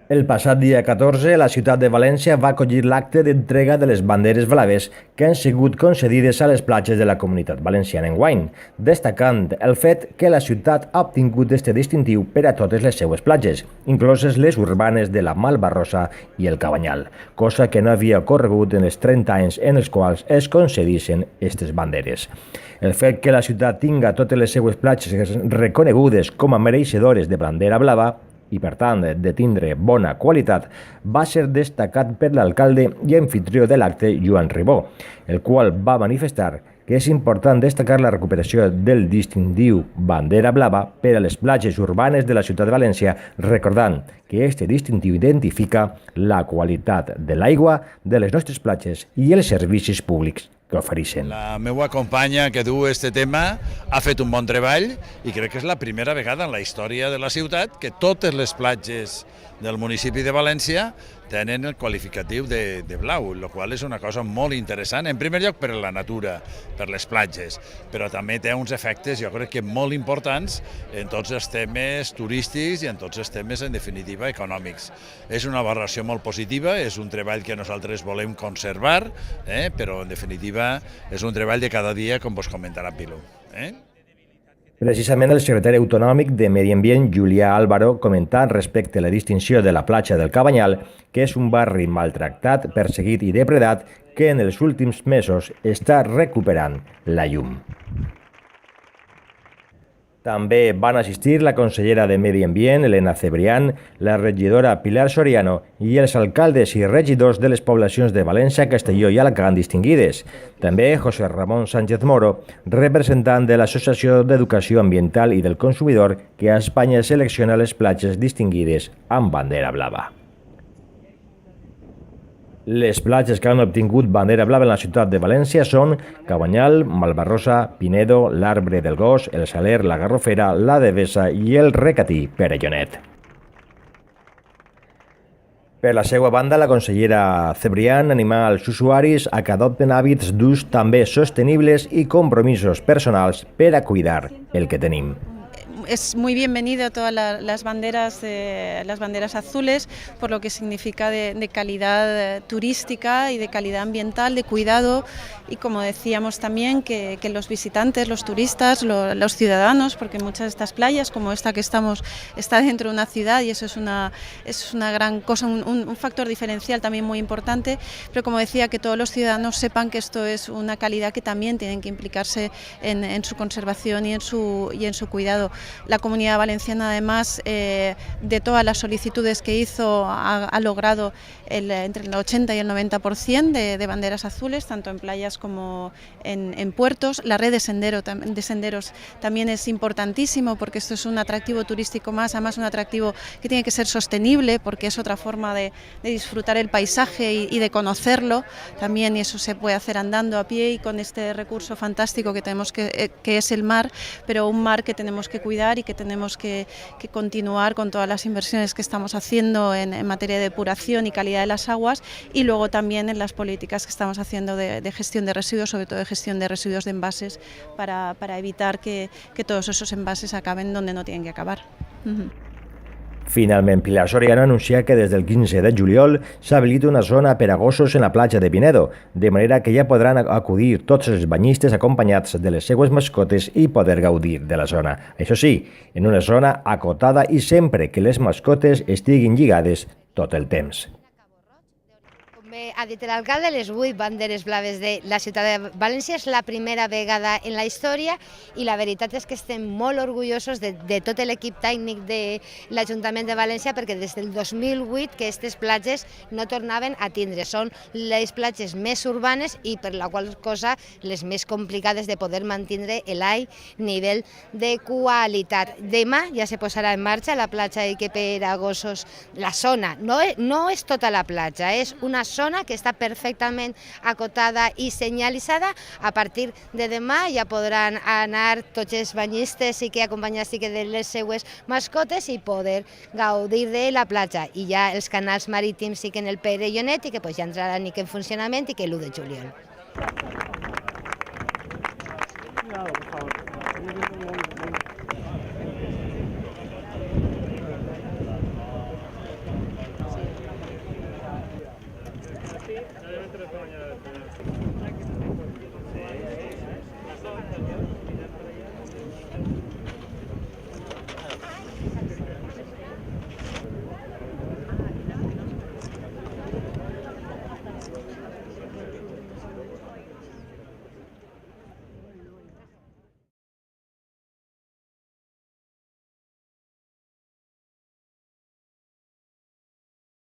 El passat dia 14, la ciutat de València va acollir l'acte d'entrega de les banderes blaves que han sigut concedides a les platges de la Comunitat Valenciana enguany, destacant el fet que la ciutat ha obtingut este distintiu per a totes les seues platges, incloses les urbanes de la Malvarrosa i el Cabanyal, cosa que no havia ocorregut en els 30 anys en els quals es concedissin aquestes banderes. El fet que la ciutat tinga totes les seues platges reconegudes com a mereixedores de bandera blava i, per tant, de tindre bona qualitat, va ser destacat per l'alcalde i anfitrió de l'acte, Joan Ribó, el qual va manifestar que és important destacar la recuperació del distintiu bandera blava per a les platges urbanes de la ciutat de València, recordant que aquest distintiu identifica la qualitat de l'aigua de les nostres platges i els servicis públics que ofereixen. La meva companya que du este tema ha fet un bon treball i crec que és la primera vegada en la història de la ciutat que totes les platges del municipi de València tenen el qualificatiu de blau, el qual és una cosa molt interessant, en primer lloc per la natura, per les platges, però també té uns efectes, jo crec que molt importants en tots els temes turístics i en tots els temes, en definitiva, econòmics. És una valoració molt positiva, és un treball que nosaltres volem conservar, però en definitiva és un treball de cada dia, com vos comentarà Pilu. Precisament el secretari autonòmic de Medi Ambient, Julià Álvaro, comentà respecte a la distinció de la platja del Cabanyal que és un barri maltractat, perseguit i depredat que en els últims mesos està recuperant la llum. També van assistir la consellera de Medi Ambient, Elena Cebrián, la regidora Pilar Soriano i els alcaldes i regidors de les poblacions de València, Castelló i Alacant distingides. També José Ramón Sánchez Moro, representant de l'Associació d'Educació Ambiental i del Consumidor, que a Espanya selecciona les platges distingides amb bandera blava. Les platges que han obtingut bandera blava en la ciutat de València són Cabanyal, Malvarrosa, Pinedo, l'Arbre del Gos, el Saler, la Garrofera, la Devesa i el Recatí Perellonet. Per la seva banda, la consellera Cebrián anima als usuaris a que adopten hàbits d'ús també sostenibles i compromisos personals per a cuidar el que tenim. Es muy bienvenido todas las banderas azules por lo que significa de calidad turística y de calidad ambiental, de cuidado y, como decíamos también, que los visitantes, los turistas, los ciudadanos, porque muchas de estas playas como esta que estamos está dentro de una ciudad y eso es una gran cosa, un factor diferencial también muy importante, pero como decía, que todos los ciudadanos sepan que esto es una calidad que también tienen que implicarse en su conservación y en su cuidado. La Comunidad Valenciana, además, de todas las solicitudes que hizo, ha logrado entre el 80 y el 90% de banderas azules, tanto en playas como en puertos. La red de senderos también es importantísimo porque esto es un atractivo turístico más, además un atractivo que tiene que ser sostenible porque es otra forma de disfrutar el paisaje y de conocerlo también, y eso se puede hacer andando a pie y con este recurso fantástico que tenemos que es el mar, pero un mar que tenemos que cuidar y que tenemos que continuar con todas las inversiones que estamos haciendo en materia de depuración y calidad de las aguas, y luego también en las políticas que estamos haciendo de gestión de residuos, sobre todo de gestión de residuos de envases, para evitar que todos esos envases acaben donde no tienen que acabar. Finalment, Pilar Soriano anuncia que des del 15 de juliol s'habilita una zona per a gossos en la platja de Pinedo, de manera que ja podran acudir tots els banyistes acompanyats de les seues mascotes i poder gaudir de la zona. Això sí, en una zona acotada i sempre que les mascotes estiguin lligades tot el temps. Bé, ha dit l'alcalde, les 8 banderes blaves de la ciutat de València és la primera vegada en la història i la veritat és que estem molt orgullosos de tot l'equip tècnic de l'Ajuntament de València, perquè des del 2008 que aquestes platges no tornaven a tindre. Són les platges més urbanes i per la qual cosa les més complicades de poder mantenir l'alt nivell de qualitat. Demà ja se posarà en marxa la platja que per a gossos, la zona, no és tota la platja, és una zona que està perfectament acotada i senyalitzada. A partir de demà ja podran anar tots els banyistes i que acompanyats de les seues mascotes i poder gaudir de la platja. I ja els canals marítims sí que en el Perellonet i que ja entraran en funcionament i que l'1 de juliol. Obviamente no es para mañana.